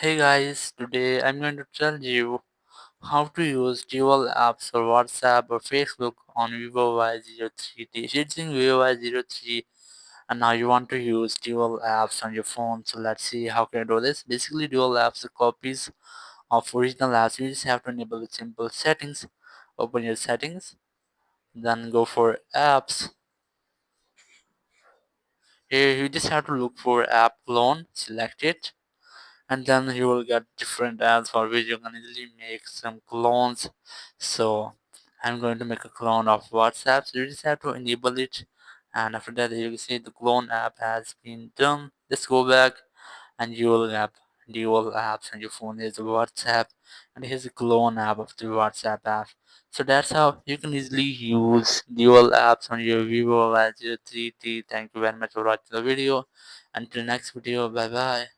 Hey guys, today I'm going to tell you how to use dual apps for WhatsApp or Facebook on Vivo Y03T. If you're using Vivo Y03 and now you want to use dual apps on your phone, so let's see how can I do this. Basically, dual apps are copies of original apps. You just have to enable the simple settings. Open your settings, then go for apps. Here you just have to look for app clone, select it, and then you will get different ads for which you can easily make some clones. So I'm going to make a clone of WhatsApp, so you just have to enable it, and after that you can see the clone app has been done. Just go back and you will have dual apps on your phone. Here's the WhatsApp and here's the clone app of the WhatsApp app. So that's how you can easily use dual apps on your Vivo Y03T. Thank you very much for watching the video. Until next video, bye bye.